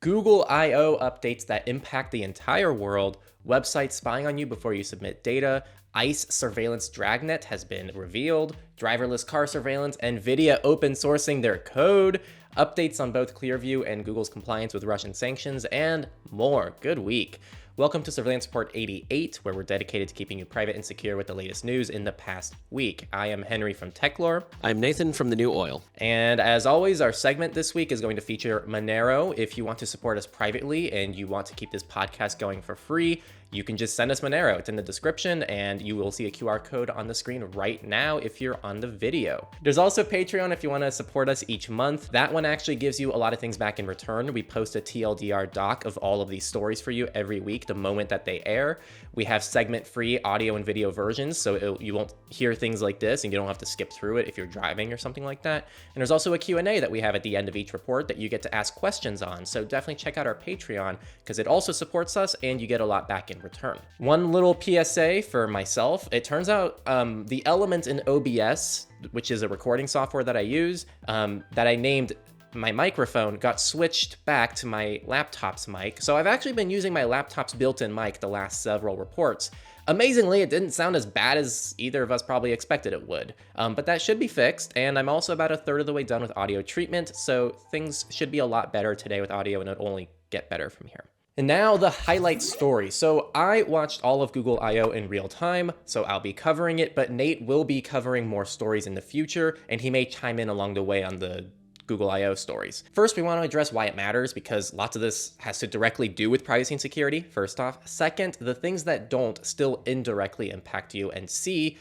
Google I/O updates that impact the entire world, websites spying on you before you submit data, ICE surveillance dragnet has been revealed, driverless car surveillance, NVIDIA open sourcing their code, updates on both Clearview and Google's compliance with Russian sanctions, and more. Good week. Welcome to Surveillance Report 88, where we're dedicated to keeping you private and secure with the latest news in the past week. I am Henry from Techlore. I'm Nathan from The New Oil. And as always, our segment this week is going to feature Monero. If you want to support us privately and you want to keep this podcast going for free, you can just send us Monero. It's in the description, and you will see a QR code on the screen right now if you're on the video. There's also Patreon if you want to support us each month. That one actually gives you a lot of things back in return. We post a TLDR doc of all of these stories for you every week, the moment that they air. We have segment-free audio and video versions, so you won't hear things like this, and you don't have to skip through it if you're driving or something like that. And there's also a Q&A that we have at the end of each report that you get to ask questions on. So definitely check out our Patreon, because it also supports us, and you get a lot back in return. One little PSA for myself. It turns out the element in OBS, which is a recording software that I use, that I named my microphone, got switched back to my laptop's mic. So I've actually been using my laptop's built-in mic the last several reports. Amazingly, it didn't sound as bad as either of us probably expected it would, but that should be fixed, and I'm also about a third of the way done with audio treatment, so things should be a lot better today with audio, and it'll only get better from here. And now the highlight story. So I watched all of Google I/O in real time, so I'll be covering it, but Nate will be covering more stories in the future, and he may chime in along the way on the Google I/O stories. First, we want to address why it matters, because lots of this has to directly do with privacy and security, first off. Second, the things that don't still indirectly impact you. And C,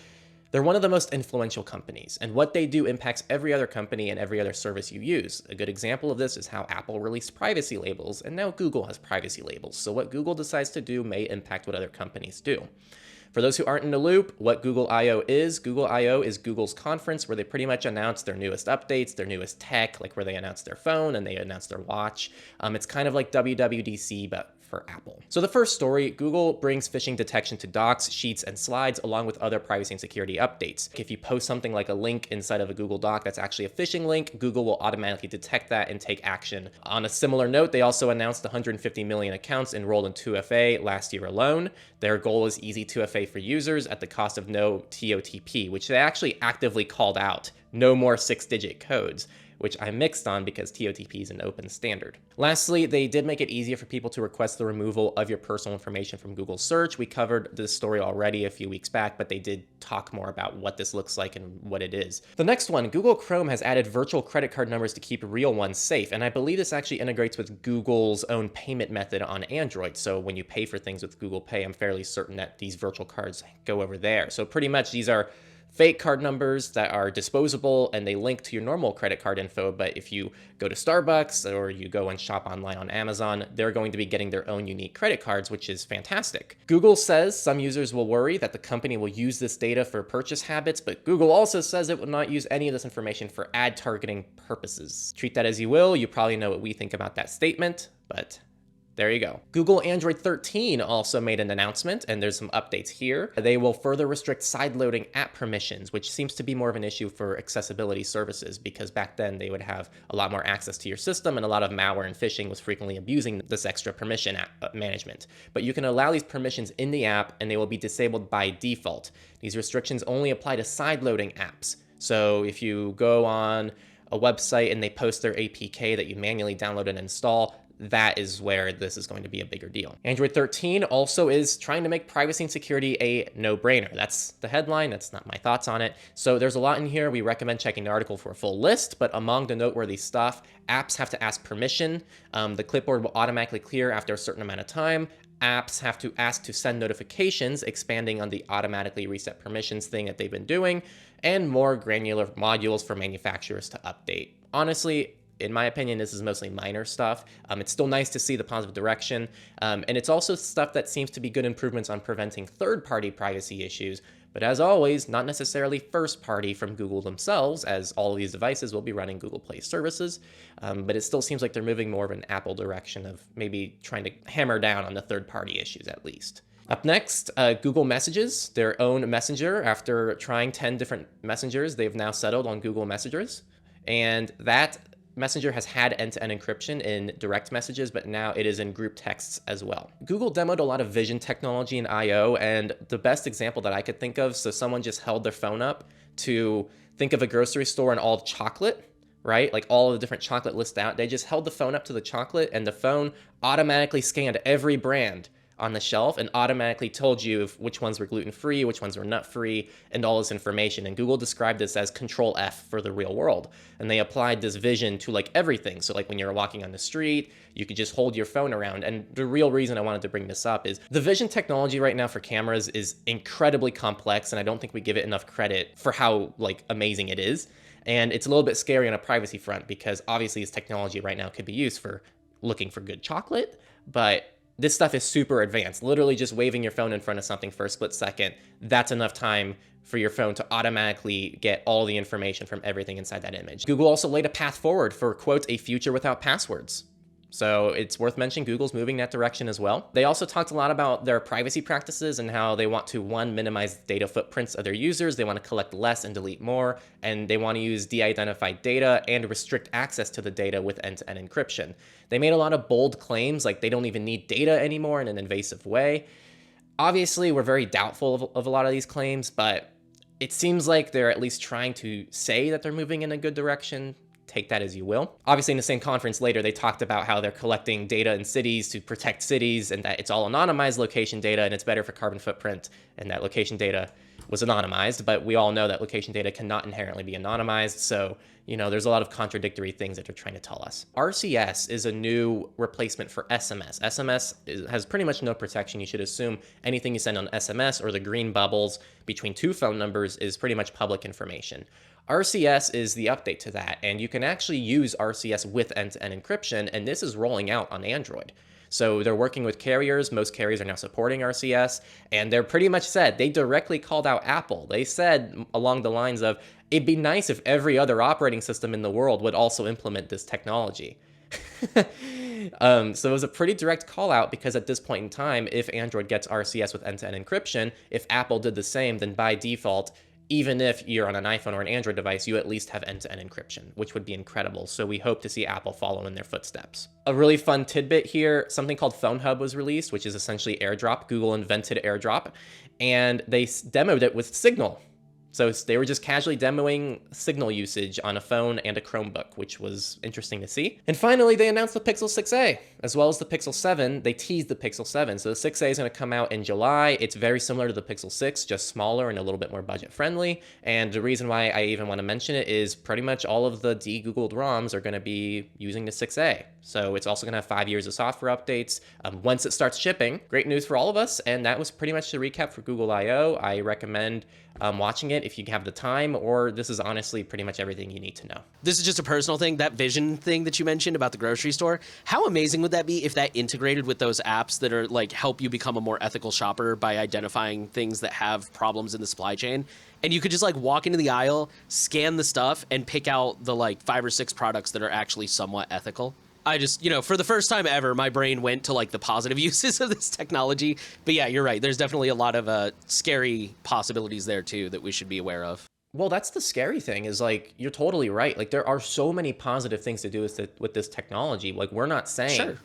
they're one of the most influential companies, and what they do impacts every other company and every other service you use. A good example of this is how Apple released privacy labels, and now Google has privacy labels. So what Google decides to do may impact what other companies do. For those who aren't in the loop, what Google I/O is Google's conference where they pretty much announce their newest updates, their newest tech, like where they announce their phone and they announce their watch. It's kind of like WWDC, but for Apple. So the first story, Google brings phishing detection to docs, sheets, and slides, along with other privacy and security updates. If you post something like a link inside of a Google Doc that's actually a phishing link, Google will automatically detect that and take action. On a similar note, they also announced 150 million accounts enrolled in 2FA last year alone. Their goal is easy 2FA for users at the cost of no TOTP, which they actually actively called out. No more 6-digit codes, which I'm mixed on because TOTP is an open standard. Lastly, they did make it easier for people to request the removal of your personal information from Google search. We covered this story already a few weeks back, but they did talk more about what this looks like and what it is. The next one, Google Chrome has added virtual credit card numbers to keep real ones safe, and I believe this actually integrates with Google's own payment method on Android. So when you pay for things with Google Pay, I'm fairly certain that these virtual cards go over there. So pretty much these are fake card numbers that are disposable, and they link to your normal credit card info. But if you go to Starbucks or you go and shop online on Amazon, they're going to be getting their own unique credit cards, which is fantastic. Google says some users will worry that the company will use this data for purchase habits, but Google also says it will not use any of this information for ad targeting purposes. Treat that as you will. You probably know what we think about that statement, but there you go. Google Android 13 also made an announcement, and there's some updates here. They will further restrict sideloading app permissions, which seems to be more of an issue for accessibility services, because back then they would have a lot more access to your system, and a lot of malware and phishing was frequently abusing this extra permission management. But you can allow these permissions in the app, and they will be disabled by default. These restrictions only apply to sideloading apps. So if you go on a website and they post their APK that you manually download and install, that is where this is going to be a bigger deal. Android 13 also is trying to make privacy and security a no-brainer. That's the headline. That's not my thoughts on it. So there's a lot in here. We recommend checking the article for a full list, but among the noteworthy stuff, apps have to ask permission. The clipboard will automatically clear after a certain amount of time. Apps have to ask to send notifications, expanding on the automatically reset permissions thing that they've been doing, and more granular modules for manufacturers to update. Honestly, in my opinion, this is mostly minor stuff. It's still nice to see the positive direction. And it's also stuff that seems to be good improvements on preventing third-party privacy issues. But as always, not necessarily first-party from Google themselves, as all of these devices will be running Google Play services. But it still seems like they're moving more of an Apple direction of maybe trying to hammer down on the third-party issues at least. Up next, Google Messages, their own messenger. After trying 10 different messengers, they've now settled on Google Messages. And that Messenger has had end-to-end encryption in direct messages, but now it is in group texts as well. Google demoed a lot of vision technology in I/O, and the best example that I could think of, so someone just held their phone up to think of a grocery store and all chocolate, right? Like all of the different chocolate lists out. They just held the phone up to the chocolate, and the phone automatically scanned every brand on the shelf and automatically told you which ones were gluten-free, which ones were nut-free, and all this information. And Google described this as Control F for the real world. And they applied this vision to like everything. So like when you're walking on the street, you could just hold your phone around. And the real reason I wanted to bring this up is the vision technology right now for cameras is incredibly complex, and I don't think we give it enough credit for how like amazing it is. And it's a little bit scary on a privacy front because obviously this technology right now could be used for looking for good chocolate, but this stuff is super advanced. Literally just waving your phone in front of something for a split second, that's enough time for your phone to automatically get all the information from everything inside that image. Google also laid a path forward for, quote, a future without passwords. So it's worth mentioning Google's moving that direction as well. They also talked a lot about their privacy practices and how they want to, one, minimize data footprints of their users. They want to collect less and delete more, and they want to use de-identified data and restrict access to the data with end-to-end encryption. They made a lot of bold claims, like they don't even need data anymore in an invasive way. Obviously, we're very doubtful of a lot of these claims, but it seems like they're at least trying to say that they're moving in a good direction. Take that as you will. Obviously, in the same conference later, they talked about how they're collecting data in cities to protect cities and that it's all anonymized location data and it's better for carbon footprint, and that location data was anonymized, but we all know that location data cannot inherently be anonymized. So, you know, there's a lot of contradictory things that they're trying to tell us. RCS is a new replacement for SMS. has pretty much no protection. You should assume anything you send on SMS or the green bubbles between two phone numbers is pretty much public information. RCS is the update to that, and you can actually use RCS with end-to-end encryption, and this is rolling out on Android. So they're working with carriers. Most carriers are now supporting RCS, and they're pretty much said, they directly called out Apple. They said along the lines of, it'd be nice if every other operating system in the world would also implement this technology. So it was a pretty direct call out because at this point in time, if Android gets RCS with end-to-end encryption, if Apple did the same, then by default, even if you're on an iPhone or an Android device, you at least have end-to-end encryption, which would be incredible. So we hope to see Apple follow in their footsteps. A really fun tidbit here, something called Phone Hub was released, which is essentially AirDrop. Google invented AirDrop, and they demoed it with Signal. So they were just casually demoing Signal usage on a phone and a Chromebook, which was interesting to see. And finally, they announced the Pixel 6a, as well as the Pixel 7. They teased the Pixel 7. So the 6a is going to come out in July. It's very similar to the Pixel 6, just smaller and a little bit more budget friendly. And the reason why I even want to mention it is pretty much all of the de-Googled ROMs are going to be using the 6a. So it's also going to have 5 years of software updates once it starts shipping. Great news for all of us. And that was pretty much the recap for Google I/O. I recommend watching it if you have the time, or this is honestly pretty much everything you need to know. This is just a personal thing, that vision thing that you mentioned about the grocery store. How amazing would that be if that integrated with those apps that are like help you become a more ethical shopper by identifying things that have problems in the supply chain? And you could just like walk into the aisle, scan the stuff, and pick out the like 5 or 6 products that are actually somewhat ethical. I just, you know, for the first time ever, my brain went to like the positive uses of this technology. But yeah, you're right. There's definitely a lot of scary possibilities there too that we should be aware of. Well, that's the scary thing is like, you're totally right. Like there are so many positive things to do with this technology. Like we're not saying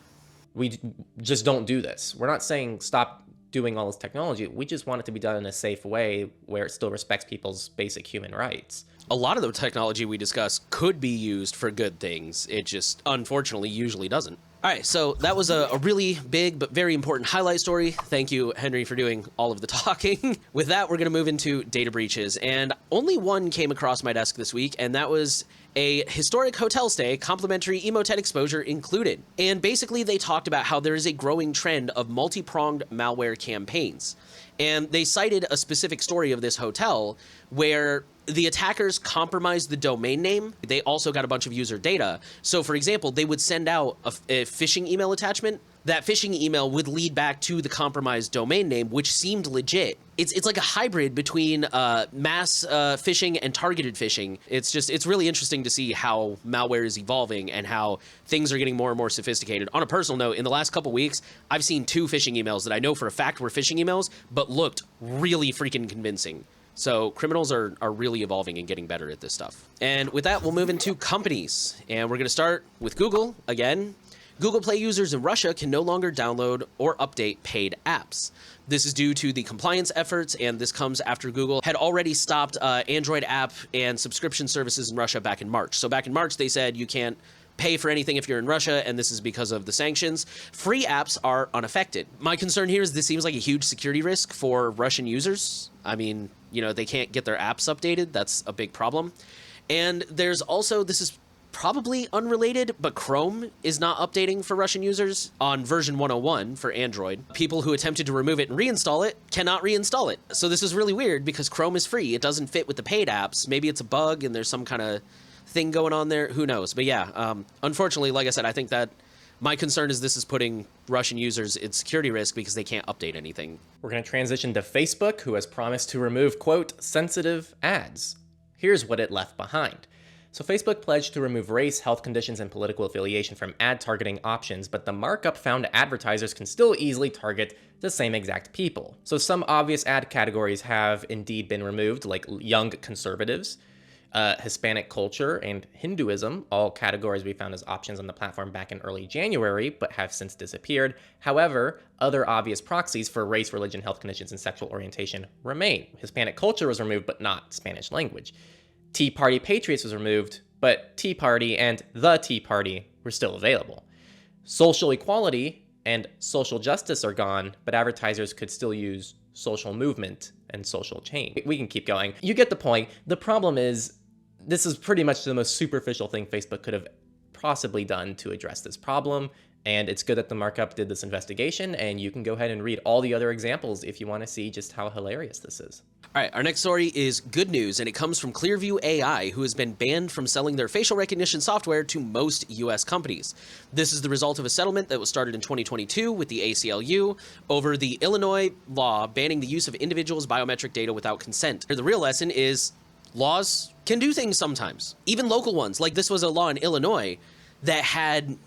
we just don't do this. We're not saying stop doing all this technology. We just want it to be done in a safe way where it still respects people's basic human rights. A lot of the technology we discuss could be used for good things. It just, unfortunately, usually doesn't. All right, so that was a really big but very important highlight story. Thank you, Henry, for doing all of the talking. With that, we're going to move into data breaches. And only one came across my desk this week, and that was a historic hotel stay, complimentary Emotet exposure included. And basically, they talked about how there is a growing trend of multi-pronged malware campaigns. And they cited a specific story of this hotel where the attackers compromised the domain name. They also got a bunch of user data. So, for example, they would send out a phishing email attachment. That phishing email would lead back to the compromised domain name, which seemed legit. It's like a hybrid between mass phishing and targeted phishing. It's really interesting to see how malware is evolving and how things are getting more and more sophisticated. On a personal note, in the last couple weeks, I've seen 2 phishing emails that I know for a fact were phishing emails, but looked really freaking convincing. So criminals are really evolving and getting better at this stuff. And with that, we'll move into companies. And we're going to start with Google again. Google Play users in Russia can no longer download or update paid apps. This is due to the compliance efforts, and this comes after Google had already stopped Android app and subscription services in Russia back in March. So back in March, they said you can't pay for anything if you're in Russia, and this is because of the sanctions. Free apps are unaffected. My concern here is this seems like a huge security risk for Russian users. I mean, you know, they can't get their apps updated. That's a big problem. And there's also, this is probably unrelated, but Chrome is not updating for Russian users on version 101 for Android. People who attempted to remove it and reinstall it cannot reinstall it. So this is really weird because Chrome is free. It doesn't fit with the paid apps. Maybe it's a bug and there's some kind of thing going on there. Who knows? But yeah, unfortunately, like I said, I think that my concern is this is putting Russian users at security risk because they can't update anything. We're going to transition to Facebook, who has promised to remove, quote, sensitive ads. Here's what it left behind. So Facebook pledged to remove race, health conditions, and political affiliation from ad targeting options, but the markup found advertisers can still easily target the same exact people. So some obvious ad categories have indeed been removed, like young conservatives, Hispanic culture, and Hinduism, all categories we found as options on the platform back in early January, but have since disappeared. However, other obvious proxies for race, religion, health conditions, and sexual orientation remain. Hispanic culture was removed, but not Spanish language. Tea Party Patriots was removed, but Tea Party and the Tea Party were still available. Social equality and social justice are gone, but advertisers could still use social movement and social change. We can keep going. You get the point. The problem is, this is pretty much the most superficial thing Facebook could have possibly done to address this problem. And it's good that the markup did this investigation, and you can go ahead and read all the other examples if you want to see just how hilarious this is. All right, our next story is good news, and it comes from Clearview AI, who has been banned from selling their facial recognition software to most U.S. companies. This is the result of a settlement that was started in 2022 with the ACLU over the Illinois law banning the use of individuals' biometric data without consent. The real lesson is laws can do things sometimes, even local ones. Like this was a law in Illinois that had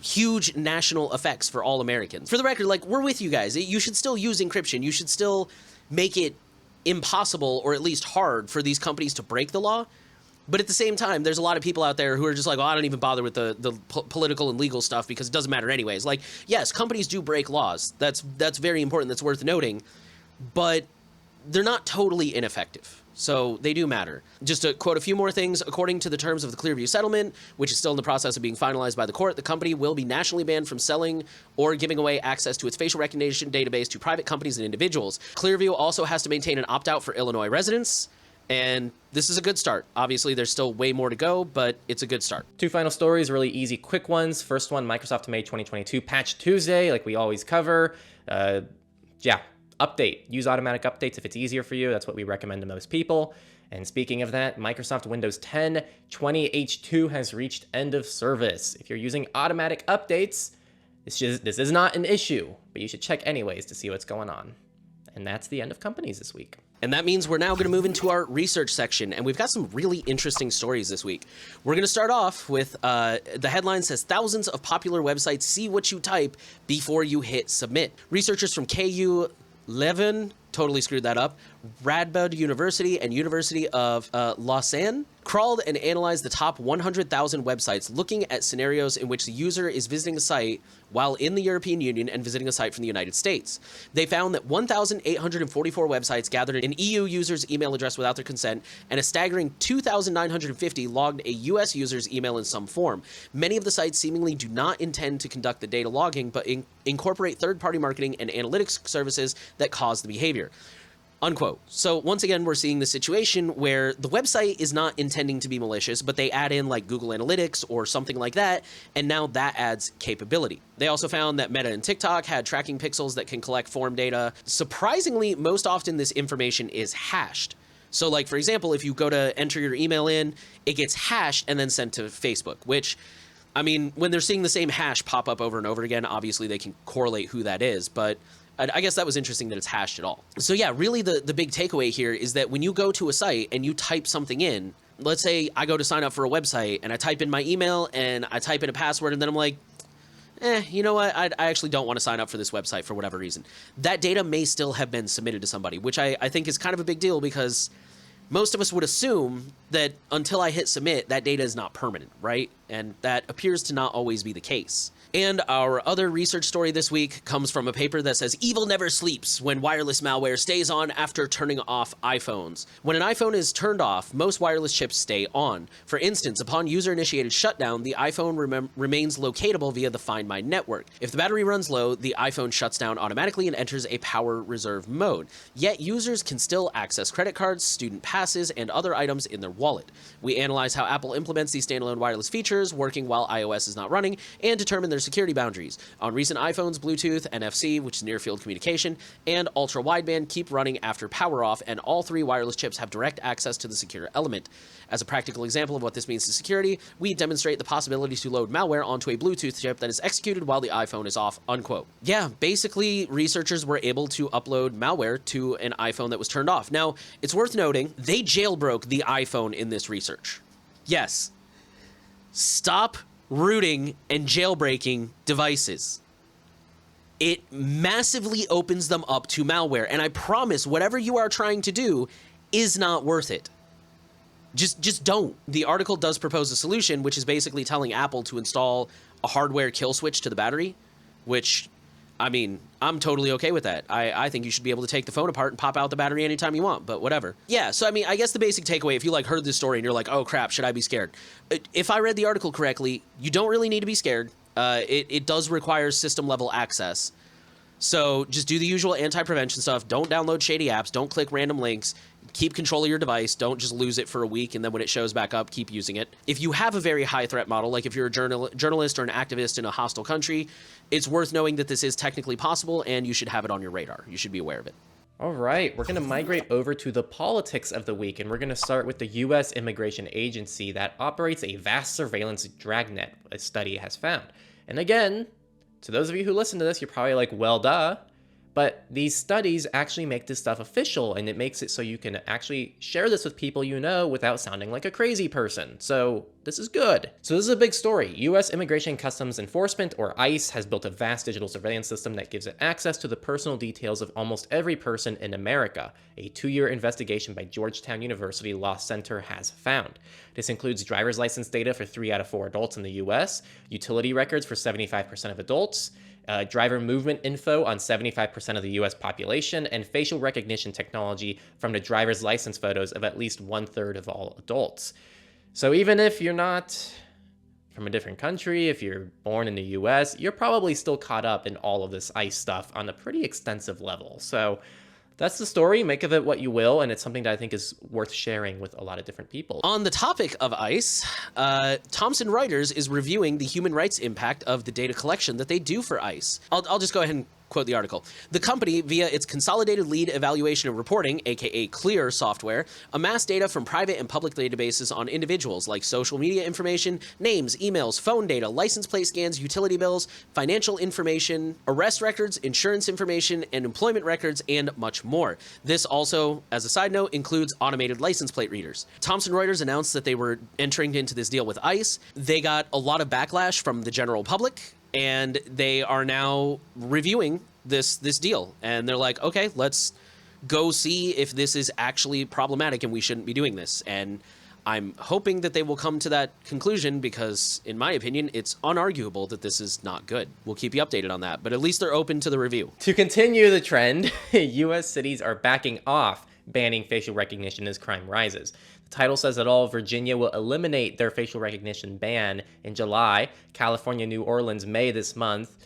huge national effects for all Americans. For the record, like, we're with you guys. You should still use encryption. You should still make it impossible or at least hard for these companies to break the law. But at the same time, there's a lot of people out there who are just like, oh, I don't even bother with the political and legal stuff because it doesn't matter anyways. Like, yes, companies do break laws. That's very important. That's worth noting. But they're not totally ineffective. So they do matter. Just to quote a few more things, according to the terms of the Clearview settlement, which is still in the process of being finalized by the court, the company will be nationally banned from selling or giving away access to its facial recognition database to private companies and individuals. Clearview also has to maintain an opt-out for Illinois residents, and this is a good start. Obviously, there's still way more to go, but it's a good start. Two final stories, really easy, quick ones. First one, Microsoft May 2022 Patch Tuesday, like we always cover. Update. Use automatic updates if it's easier for you. That's what we recommend to most people. And speaking of that, Microsoft Windows 10 20H2 has reached end of service. If you're using automatic updates, this is not an issue, but you should check anyways to see what's going on. And that's the end of companies this week. And that means we're now going to move into our research section, and we've got some really interesting stories this week. We're going to start off with the headline says, thousands of popular websites see what you type before you hit submit. Researchers from KU Leuven, totally screwed that up, Radboud University and University of Lausanne crawled and analyzed the top 100,000 websites, looking at scenarios in which the user is visiting a site while in the European Union and visiting a site from the United States. They found that 1,844 websites gathered an EU user's email address without their consent, and a staggering 2,950 logged a US user's email in some form. Many of the sites seemingly do not intend to conduct the data logging, but incorporate third-party marketing and analytics services that cause the behavior. Unquote. So once again, we're seeing the situation where the website is not intending to be malicious, but they add in like Google Analytics or something like that, and now that adds capability. They also found that Meta and TikTok had tracking pixels that can collect form data. Surprisingly, most often this information is hashed. So like, for example, if you go to enter your email in, it gets hashed and then sent to Facebook, which, I mean, when they're seeing the same hash pop up over and over again, obviously they can correlate who that is, but I guess that was interesting that it's hashed at all. So yeah, really the big takeaway here is that when you go to a site and you type something in, let's say I go to sign up for a website and I type in my email and I type in a password and then I'm like, you know what, I actually don't want to sign up for this website for whatever reason. That data may still have been submitted to somebody, which I think is kind of a big deal, because most of us would assume that until I hit submit, that data is not permanent, right? And that appears to not always be the case. And our other research story this week comes from a paper that says evil never sleeps when wireless malware stays on after turning off iPhones. When an iPhone is turned off, most wireless chips stay on. For instance, upon user-initiated shutdown, the iPhone remains locatable via the Find My network. If the battery runs low, the iPhone shuts down automatically and enters a power reserve mode. Yet users can still access credit cards, student passes, and other items in their wallet. We analyze how Apple implements these standalone wireless features, working while iOS is not running, and determine their security boundaries. On recent iPhones, Bluetooth, NFC, which is near-field communication, and ultra-wideband keep running after power off, and all three wireless chips have direct access to the secure element. As a practical example of what this means to security, we demonstrate the possibility to load malware onto a Bluetooth chip that is executed while the iPhone is off, unquote. Yeah, basically, researchers were able to upload malware to an iPhone that was turned off. Now, it's worth noting, they jailbroke the iPhone in this research. Yes. Stop rooting and jailbreaking devices. It massively opens them up to malware, and I promise whatever you are trying to do is not worth it. Just don't. The article does propose a solution, which is basically telling Apple to install a hardware kill switch to the battery, which, I mean, I'm totally okay with that. I think you should be able to take the phone apart and pop out the battery anytime you want, but whatever. Yeah, so I mean, I guess the basic takeaway, if you like heard this story and you're like, oh crap, should I be scared? If I read the article correctly, you don't really need to be scared. It does require system level access. So just do the usual anti-prevention stuff. Don't download shady apps. Don't click random links. Keep control of your device. Don't just lose it for a week, and then when it shows back up, keep using it. If you have a very high threat model, like if you're a journalist or an activist in a hostile country, it's worth knowing that this is technically possible, and you should have it on your radar. You should be aware of it. All right, we're going to migrate over to the politics of the week, and we're going to start with the U.S. Immigration Agency that operates a vast surveillance dragnet, a study has found. And again, to those of you who listen to this, you're probably like, well, duh. But these studies actually make this stuff official, and it makes it so you can actually share this with people you know without sounding like a crazy person. So this is good. So this is a big story. U.S. Immigration and Customs Enforcement, or ICE, has built a vast digital surveillance system that gives it access to the personal details of almost every person in America. A 2-year investigation by Georgetown University Law Center has found. This includes driver's license data for 3 out of 4 adults in the U.S., utility records for 75% of adults, driver movement info on 75% of the U.S. population, and facial recognition technology from the driver's license photos of at least 1/3 of all adults. So even if you're not from a different country, if you're born in the U.S., you're probably still caught up in all of this ICE stuff on a pretty extensive level. So that's the story. Make of it what you will, and it's something that I think is worth sharing with a lot of different people. On the topic of ICE, Thomson Reuters is reviewing the human rights impact of the data collection that they do for ICE. I'll just go ahead and quote the article. The company, via its Consolidated Lead Evaluation and Reporting, aka CLEAR software, amassed data from private and public databases on individuals like social media information, names, emails, phone data, license plate scans, utility bills, financial information, arrest records, insurance information, and employment records, and much more. This also, as a side note, includes automated license plate readers. Thomson Reuters announced that they were entering into this deal with ICE. They got a lot of backlash from the general public, and they are now reviewing this deal. And they're like, okay, let's go see if this is actually problematic and we shouldn't be doing this. And I'm hoping that they will come to that conclusion because, in my opinion, it's unarguable that this is not good. We'll keep you updated on that, but at least they're open to the review. To continue the trend, U.S. cities are backing off banning facial recognition as crime rises. The title says that all of Virginia will eliminate their facial recognition ban in July, California, New Orleans, May this month.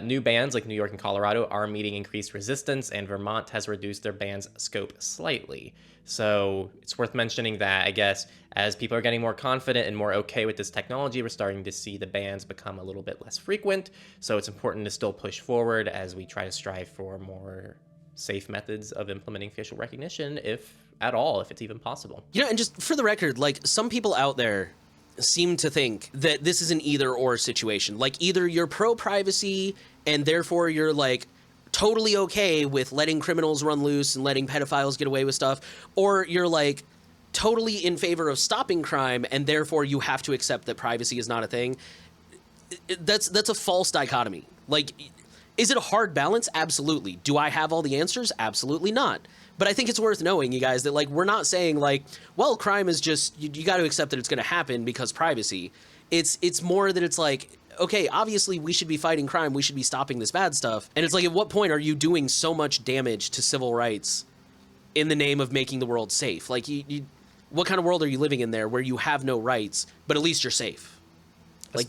New bans like New York and Colorado are meeting increased resistance, and Vermont has reduced their ban's scope slightly. So it's worth mentioning that, I guess, as people are getting more confident and more okay with this technology, we're starting to see the bans become a little bit less frequent. So it's important to still push forward as we try to strive for more safe methods of implementing facial recognition, if at all, if it's even possible. You know, and just for the record, like, some people out there seem to think that this is an either or situation. Like, either you're pro-privacy and therefore you're like totally okay with letting criminals run loose and letting pedophiles get away with stuff, or you're like totally in favor of stopping crime and therefore you have to accept that privacy is not a thing. that's a false dichotomy. Like, is it a hard balance? Absolutely. Do I have all the answers? Absolutely not. But I think it's worth knowing, you guys, that like we're not saying like, well, crime is just you got to accept that it's going to happen because privacy. It's more that it's like, okay, obviously we should be fighting crime. We should be stopping this bad stuff. And it's like, at what point are you doing so much damage to civil rights in the name of making the world safe? Like, what kind of world are you living in there where you have no rights, but at least you're safe? Like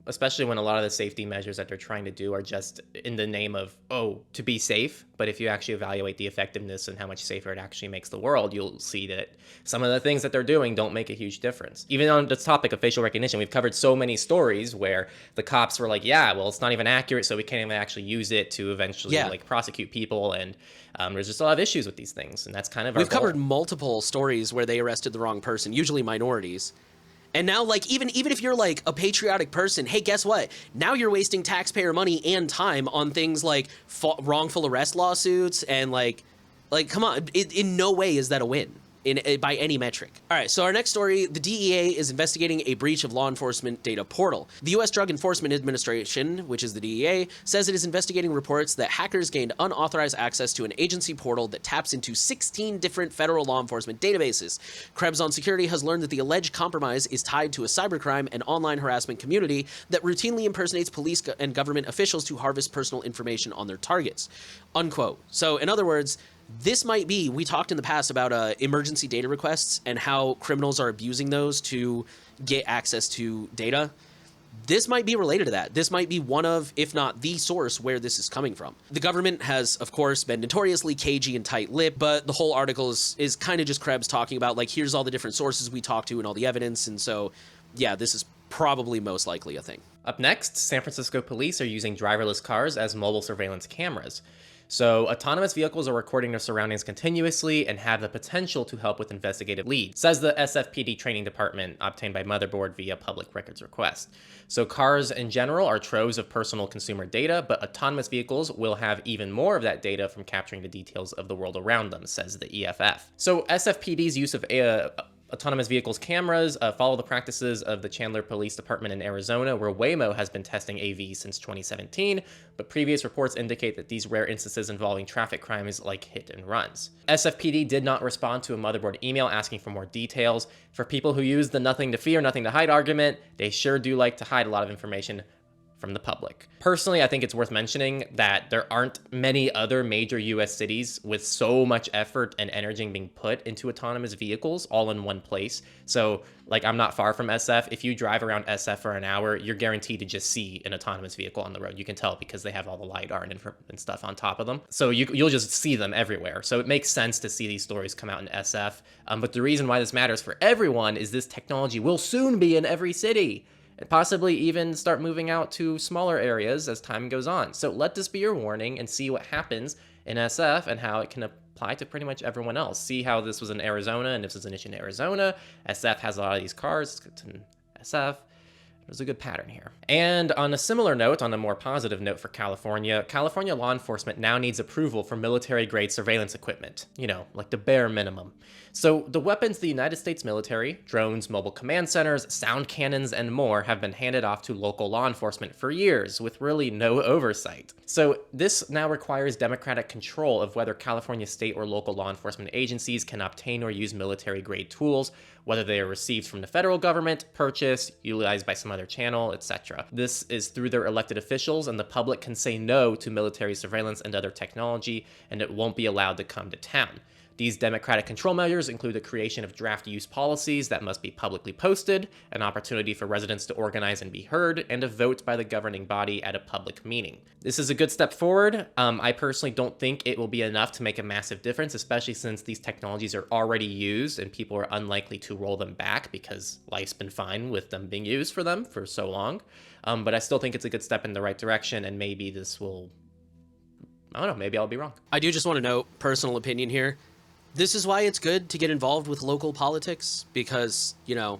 especially when a lot of the safety measures that they're trying to do are just in the name of, to be safe. But if you actually evaluate the effectiveness and how much safer it actually makes the world, you'll see that some of the things that they're doing don't make a huge difference. Even on the topic of facial recognition, we've covered so many stories where the cops were like, yeah, well, it's not even accurate, so we can't even actually use it to eventually like prosecute people. And there's just a lot of issues with these things. And that's kind of We've covered multiple stories where they arrested the wrong person, usually minorities. And now, like, even if you're, like, a patriotic person, hey, guess what? Now you're wasting taxpayer money and time on things like wrongful arrest lawsuits and, like, come on. In no way is that a win by any metric. All right, so our next story, the DEA is investigating a breach of law enforcement data portal. The U.S. Drug Enforcement Administration, which is the DEA, says it is investigating reports that hackers gained unauthorized access to an agency portal that taps into 16 different federal law enforcement databases. Krebs on Security has learned that the alleged compromise is tied to a cybercrime and online harassment community that routinely impersonates police and government officials to harvest personal information on their targets. Unquote. So, in other words, this might be, we talked in the past about emergency data requests and how criminals are abusing those to get access to data. This might be related to that. This might be one of, if not the source where this is coming from. The government has, of course, been notoriously cagey and tight-lipped, but the whole article is kind of just Krebs talking about, like, here's all the different sources we talked to and all the evidence. And so, yeah, this is probably most likely a thing. Up next, San Francisco police are using driverless cars as mobile surveillance cameras. So autonomous vehicles are recording their surroundings continuously and have the potential to help with investigative leads, says the SFPD training department obtained by Motherboard via public records request. So cars in general are troves of personal consumer data, but autonomous vehicles will have even more of that data from capturing the details of the world around them, says the EFF. So SFPD's use of autonomous vehicles cameras follow the practices of the Chandler Police Department in Arizona, where Waymo has been testing AV since 2017, but previous reports indicate that these rare instances involving traffic crimes like hit and runs. SFPD did not respond to a Motherboard email asking for more details. For people who use the nothing to fear, nothing to hide argument, they sure do like to hide a lot of information from the public. Personally, I think it's worth mentioning that there aren't many other major US cities with so much effort and energy being put into autonomous vehicles all in one place. So, like, I'm not far from SF. If you drive around SF for an hour, you're guaranteed to just see an autonomous vehicle on the road. You can tell because they have all the LiDAR and stuff on top of them. So you'll just see them everywhere. So it makes sense to see these stories come out in SF. But the reason why this matters for everyone is this technology will soon be in every city, and possibly even start moving out to smaller areas as time goes on. So let this be your warning and see what happens in SF and how it can apply to pretty much everyone else. See how this was in Arizona, and this is an issue in Arizona. SF has a lot of these cars. It's in SF. There's a good pattern here. And on a similar note, on a more positive note for California, California law enforcement now needs approval for military-grade surveillance equipment, like the bare minimum. So the weapons the United States military, drones, mobile command centers, sound cannons, and more have been handed off to local law enforcement for years with really no oversight. So this now requires democratic control of whether California state or local law enforcement agencies can obtain or use military-grade tools, whether they are received from the federal government, purchased, utilized by some other channel, etc. This is through their elected officials, and the public can say no to military surveillance and other technology, and it won't be allowed to come to town. These democratic control measures include the creation of draft use policies that must be publicly posted, an opportunity for residents to organize and be heard, and a vote by the governing body at a public meeting. This is a good step forward. I personally don't think it will be enough to make a massive difference, especially since these technologies are already used and people are unlikely to roll them back because life's been fine with them being used for them for so long. But I still think it's a good step in the right direction, and maybe this will, I don't know, maybe I'll be wrong. I do just want to note, personal opinion here, this is why it's good to get involved with local politics, because, they're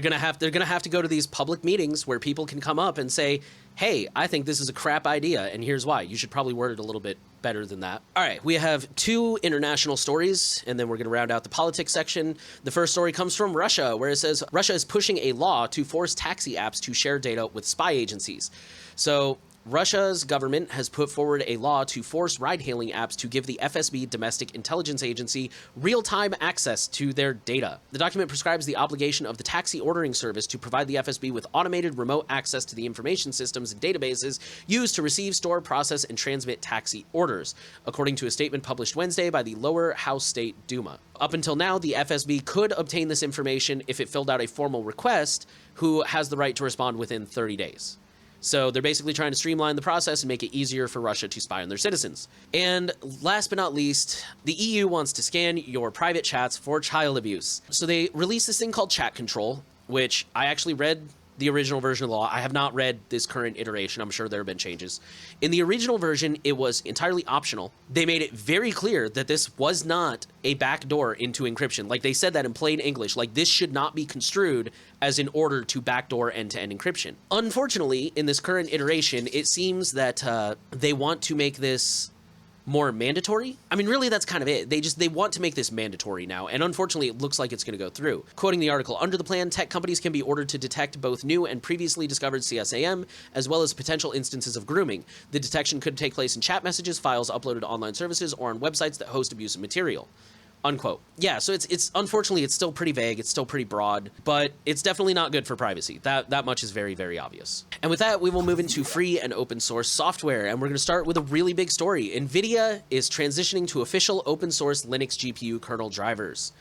gonna have to go to these public meetings where people can come up and say, hey, I think this is a crap idea, and here's why. You should probably word it a little bit better than that. All right, we have 2 international stories, and then we're going to round out the politics section. The first story comes from Russia, where it says Russia is pushing a law to force taxi apps to share data with spy agencies. So Russia's government has put forward a law to force ride-hailing apps to give the FSB Domestic Intelligence Agency real-time access to their data. The document prescribes the obligation of the taxi ordering service to provide the FSB with automated remote access to the information systems and databases used to receive, store, process, and transmit taxi orders, according to a statement published Wednesday by the Lower House State Duma. Up until now, the FSB could obtain this information if it filled out a formal request, who has the right to respond within 30 days. So they're basically trying to streamline the process and make it easier for Russia to spy on their citizens. And last but not least, the EU wants to scan your private chats for child abuse. So they released this thing called chat control, which I actually read the original version of the law. I have not read this current iteration. I'm sure there have been changes. In the original version, it was entirely optional. They made it very clear that this was not a backdoor into encryption. Like, they said that in plain English. Like, this should not be construed as in order to backdoor end-to-end encryption. Unfortunately, in this current iteration, it seems that they want to make this more mandatory. I mean, really, that's kind of it. They want to make this mandatory now, and unfortunately, it looks like it's going to go through. Quoting the article, under the plan, tech companies can be ordered to detect both new and previously discovered CSAM, as well as potential instances of grooming. The detection could take place in chat messages, files uploaded to online services, or on websites that host abusive material. Unquote. Yeah, so it's unfortunately, it's still pretty vague, it's still pretty broad, but it's definitely not good for privacy. That much is very, very obvious. And with that, we will move into free and open source software, and we're going to start with a really big story. NVIDIA is transitioning to official open source Linux GPU kernel drivers.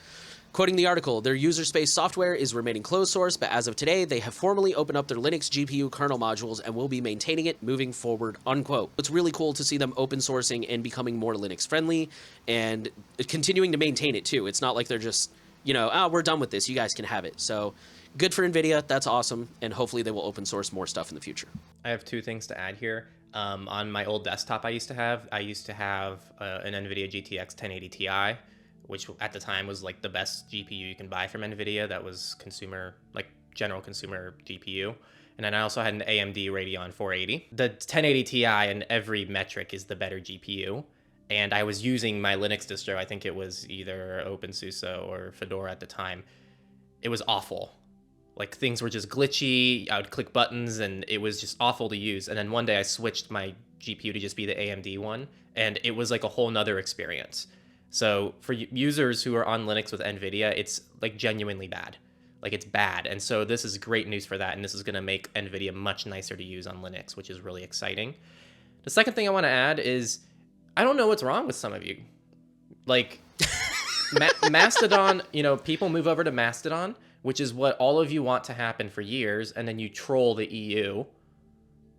Quoting the article, their user space software is remaining closed source, but as of today, they have formally opened up their Linux GPU kernel modules and will be maintaining it moving forward, unquote. It's really cool to see them open sourcing and becoming more Linux friendly and continuing to maintain it too. It's not like they're just, we're done with this, you guys can have it. So good for NVIDIA, that's awesome, and hopefully they will open source more stuff in the future. I have 2 things to add here. On my old desktop I used to have an NVIDIA GTX 1080 Ti, which at the time was like the best GPU you can buy from NVIDIA. That was general consumer GPU. And then I also had an AMD Radeon 480. The 1080 Ti in every metric is the better GPU. And I was using my Linux distro. I think it was either OpenSUSE or Fedora at the time. It was awful. Like, things were just glitchy. I would click buttons and it was just awful to use. And then one day I switched my GPU to just be the AMD one, and it was like a whole nother experience. So for users who are on Linux with NVIDIA, it's like genuinely bad. Like, it's bad. And so this is great news for that. And this is going to make NVIDIA much nicer to use on Linux, which is really exciting. The second thing I want to add is, I don't know what's wrong with some of you. Like, Mastodon, people move over to Mastodon, which is what all of you want to happen for years. And then you troll the EU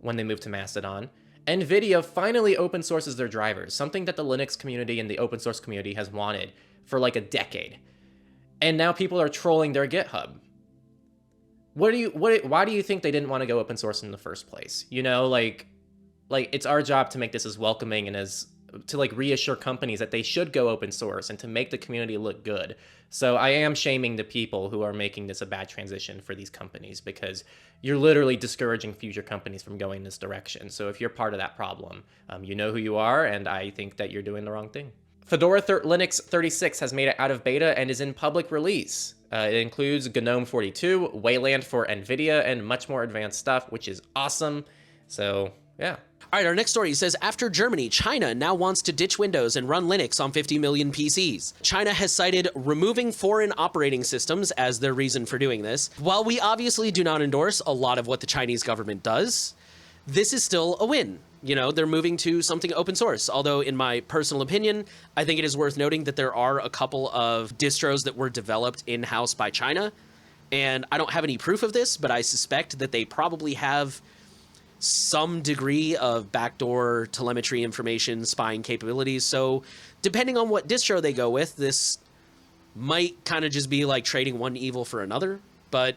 when they move to Mastodon. NVIDIA finally open sources their drivers, something that the Linux community and the open source community has wanted for like a decade. And now people are trolling their GitHub. Why do you think they didn't want to go open source in the first place? Like it's our job to make this as welcoming and to reassure companies that they should go open source and to make the community look good. So I am shaming the people who are making this a bad transition for these companies, because you're literally discouraging future companies from going this direction. So if you're part of that problem, you know who you are, and I think that you're doing the wrong thing. Fedora Linux 36 has made it out of beta and is in public release. It includes GNOME 42, Wayland for NVIDIA, and much more advanced stuff, which is awesome. So, yeah. All right, our next story says, after Germany, China now wants to ditch Windows and run Linux on 50 million PCs. China has cited removing foreign operating systems as their reason for doing this. While we obviously do not endorse a lot of what the Chinese government does, this is still a win. They're moving to something open source. Although, in my personal opinion, I think it is worth noting that there are a couple of distros that were developed in-house by China. And I don't have any proof of this, but I suspect that they probably have some degree of backdoor telemetry information spying capabilities. So depending on what distro they go with, this might kind of just be like trading one evil for another. But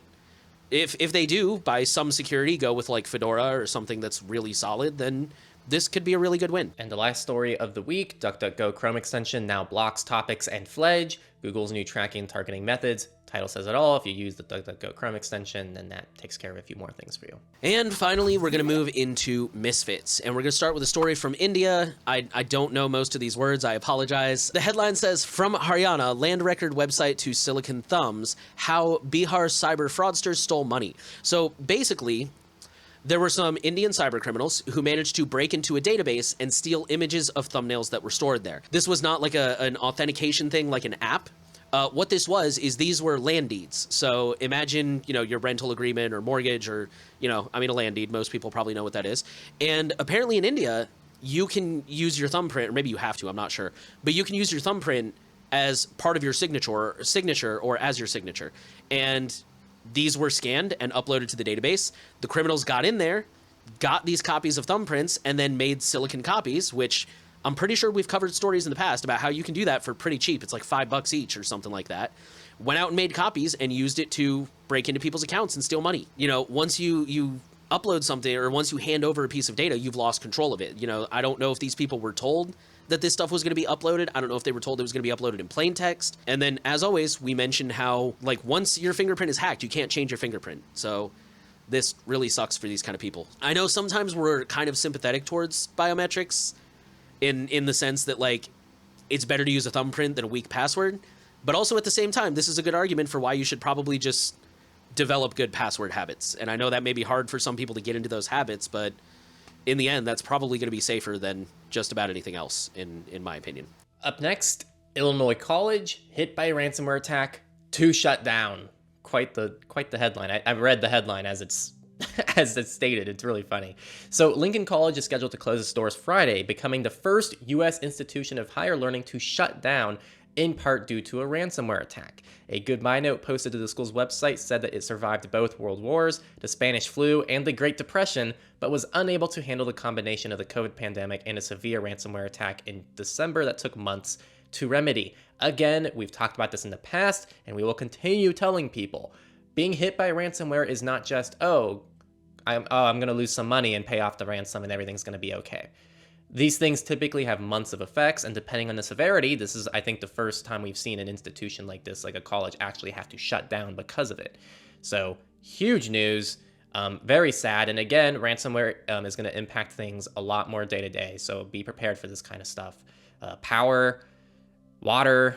if they do, by some security, go with like Fedora or something that's really solid, then this could be a really good win. And the last story of the week, DuckDuckGo Chrome extension now blocks topics and Fledge. Google's new tracking and targeting methods Title says it all. If you use the DuckDuckGo Chrome extension, then that takes care of a few more things for you. And finally, we're going to move into Misfits, and we're going to start with a story from India. I don't know most of these words. I apologize. The headline says, "From Haryana, land record website to Silicon Thumbs, how Bihar cyber fraudsters stole money." So basically, there were some Indian cyber criminals who managed to break into a database and steal images of thumbnails that were stored there. This was not like an authentication thing like an app. What this was is these were land deeds. So imagine, your rental agreement or mortgage or, a land deed. Most people probably know what that is. And apparently in India, you can use your thumbprint, or maybe you have to, I'm not sure. But you can use your thumbprint as part of your signature or as your signature. And these were scanned and uploaded to the database. The criminals got in there, got these copies of thumbprints, and then made silicon copies, which I'm pretty sure we've covered stories in the past about how you can do that for pretty cheap. It's like $5 each or something like that. Went out and made copies and used it to break into people's accounts and steal money. Once you upload something or once you hand over a piece of data, you've lost control of it. I don't know if these people were told that this stuff was going to be uploaded. I don't know if they were told it was going to be uploaded in plain text. And then, as always, we mentioned how, once your fingerprint is hacked, you can't change your fingerprint. So this really sucks for these kind of people. I know sometimes we're kind of sympathetic towards biometrics in the sense that, it's better to use a thumbprint than a weak password. But also at the same time, this is a good argument for why you should probably just develop good password habits. And I know that may be hard for some people to get into those habits, but in the end, that's probably going to be safer than just about anything else, in my opinion. Up next, Illinois college hit by a ransomware attack to shut down. Quite the headline. I've read the headline as it's stated. It's really funny. So Lincoln College is scheduled to close its doors Friday, becoming the first U.S. institution of higher learning to shut down, in part due to a ransomware attack. A goodbye note posted to the school's website said that it survived both world wars, the Spanish flu, and the Great Depression, but was unable to handle the combination of the COVID pandemic and a severe ransomware attack in December that took months to remedy. Again, we've talked about this in the past, and we will continue telling people. Being hit by ransomware is not just, I'm going to lose some money and pay off the ransom and everything's going to be okay. These things typically have months of effects, and depending on the severity, this is, I think, the first time we've seen an institution like this, like a college, actually have to shut down because of it. So, huge news, very sad, and again, ransomware is going to impact things a lot more day to day, so be prepared for this kind of stuff. Power, water,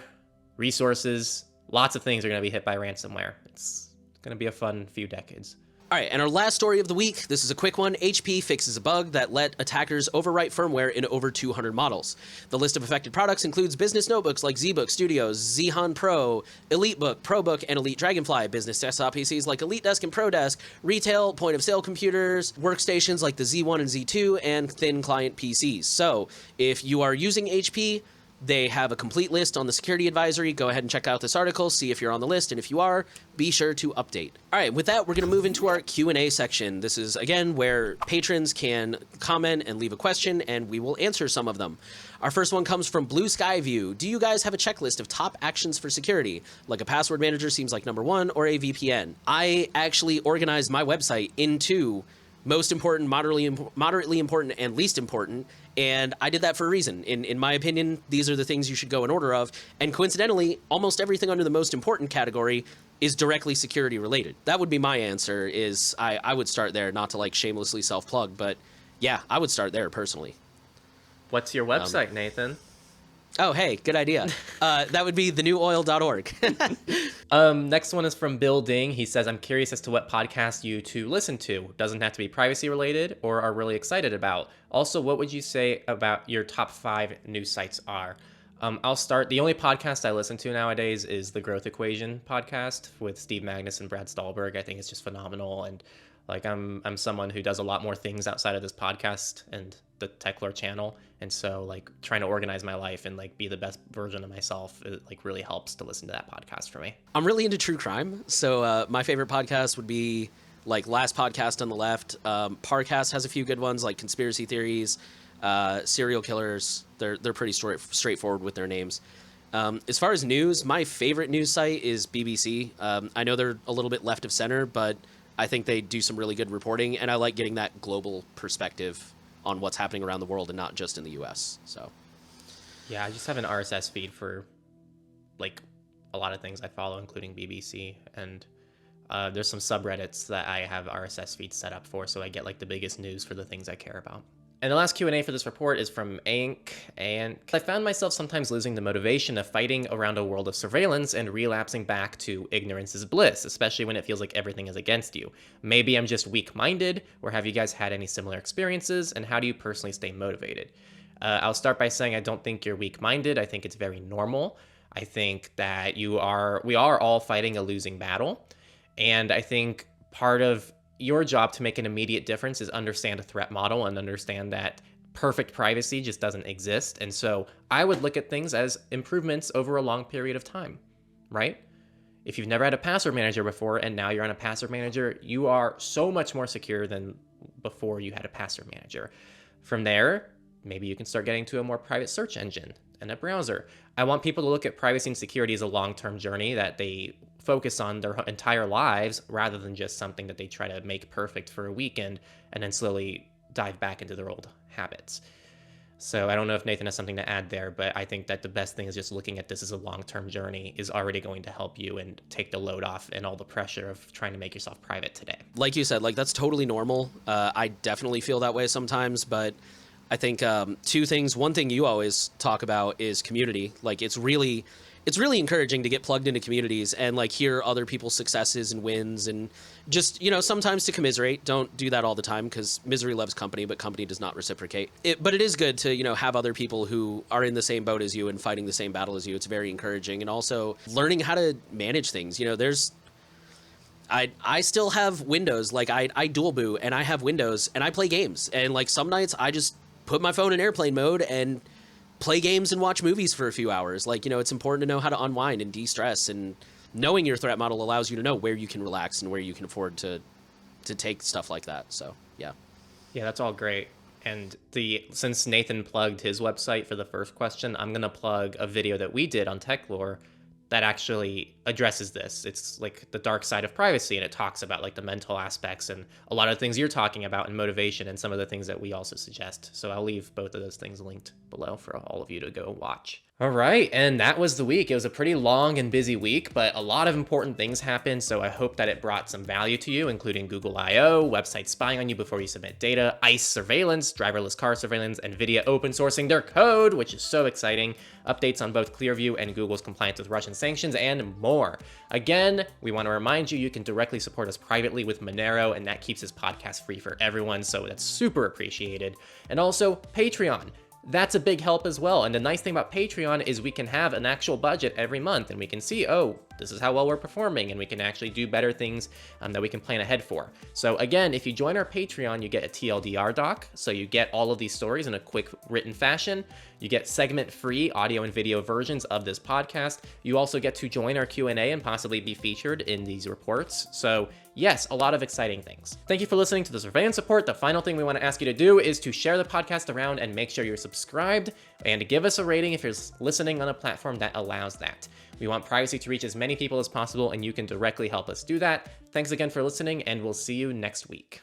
resources, lots of things are going to be hit by ransomware. It's going to be a fun few decades. All right, and our last story of the week, this is a quick one. HP fixes a bug that let attackers overwrite firmware in over 200 models. The list of affected products includes business notebooks like ZBook Studios, Xeon Pro, EliteBook, ProBook, and Elite Dragonfly, business desktop PCs like EliteDesk and ProDesk, retail, point-of-sale computers, workstations like the Z1 and Z2, and thin client PCs. So, if you are using HP, they have a complete list on the security advisory. Go ahead and check out this article, see if you're on the list, and if you are, be sure to update. All right, with that, we're going to move into our Q&A section. This is, again, where patrons can comment and leave a question, and we will answer some of them. Our first one comes from Blue Sky View. Do you guys have a checklist of top actions for security? Like a password manager seems like number one, or a VPN? I actually organized my website into most important, moderately important, and least important, and I did that for a reason. In my opinion, these are the things you should go in order of, and coincidentally, almost everything under the most important category is directly security related. That would be my answer, is I would start there, not to shamelessly self-plug, but yeah, I would start there personally. What's your website, Nathan? Oh, hey, good idea. That would be thenewOil.org. Next one is from Bill Ding. He says, I'm curious as to what podcasts you two listen to. Doesn't have to be privacy related or are really excited about. Also, what would you say about your top 5 news sites are? I'll start. The only podcast I listen to nowadays is the Growth Equation podcast with Steve Magnus and Brad Stallberg. I think it's just phenomenal. And I'm someone who does a lot more things outside of this podcast and the Techlore channel. And so trying to organize my life and be the best version of myself, it really helps to listen to that podcast for me. I'm really into true crime. So my favorite podcast would be Last Podcast on the Left. Parcast has a few good ones like conspiracy theories, serial killers. They're pretty straightforward with their names. As far as news, my favorite news site is BBC. I know they're a little bit left of center, but I think they do some really good reporting, and I like getting that global perspective on what's happening around the world and not just in the U.S. So, yeah, I just have an RSS feed for a lot of things I follow, including BBC, and there's some subreddits that I have RSS feeds set up for, so I get like the biggest news for the things I care about. And the last Q&A for this report is from Ank, and I found myself sometimes losing the motivation of fighting around a world of surveillance and relapsing back to ignorance is bliss, especially when it feels like everything is against you. Maybe I'm just weak-minded, or have you guys had any similar experiences, and how do you personally stay motivated? I'll start by saying I don't think you're weak-minded. I think it's very normal. I think that we are all fighting a losing battle, and I think part of your job to make an immediate difference is understand a threat model and understand that perfect privacy just doesn't exist. And so I would look at things as improvements over a long period of time, right? If you've never had a password manager before and now you're on a password manager, you are so much more secure than before you had a password manager. From there, maybe you can start getting to a more private search engine and a browser. I want people to look at privacy and security as a long-term journey that they focus on their entire lives rather than just something that they try to make perfect for a weekend and then slowly dive back into their old habits. So I don't know if Nathan has something to add there, but I think that the best thing is just looking at this as a long-term journey is already going to help you and take the load off and all the pressure of trying to make yourself private today. Like you said, like that's totally normal. I definitely feel that way sometimes, but I think two things. One thing you always talk about is community. Like it's really encouraging to get plugged into communities and like hear other people's successes and wins and just, sometimes to commiserate. Don't do that all the time because misery loves company, but company does not reciprocate. But it is good to, have other people who are in the same boat as you and fighting the same battle as you. It's very encouraging. And also learning how to manage things. I still have Windows. Like I dual boot and I have Windows and I play games. And like some nights I just put my phone in airplane mode and play games and watch movies for a few hours. Like, it's important to know how to unwind and de-stress, and knowing your threat model allows you to know where you can relax and where you can afford to take stuff like that. So, yeah. Yeah, that's all great. And since Nathan plugged his website for the first question, I'm going to plug a video that we did on Techlore that actually addresses this. It's like the dark side of privacy, and it talks about like the mental aspects and a lot of things you're talking about and motivation and some of the things that we also suggest. So I'll leave both of those things linked below for all of you to go watch. All right, and that was the week. It was a pretty long and busy week, but a lot of important things happened, so I hope that it brought some value to you, including Google I/O, websites spying on you before you submit data, ICE surveillance, driverless car surveillance, NVIDIA open sourcing their code, which is so exciting, updates on both Clearview and Google's compliance with Russian sanctions, and more. Again, we want to remind you, you can directly support us privately with Monero, and that keeps this podcast free for everyone, so that's super appreciated. And also, Patreon. That's a big help as well. And the nice thing about Patreon is we can have an actual budget every month and we can see, oh, this is how well we're performing, and we can actually do better things that we can plan ahead for. So again, if you join our Patreon, you get a TLDR doc. So you get all of these stories in a quick written fashion. You get segment-free audio and video versions of this podcast. You also get to join our Q&A and possibly be featured in these reports. So yes, a lot of exciting things. Thank you for listening to the Surveillance Report. The final thing we want to ask you to do is to share the podcast around and make sure you're subscribed and give us a rating if you're listening on a platform that allows that. We want privacy to reach as many people as possible, and you can directly help us do that. Thanks again for listening, and we'll see you next week.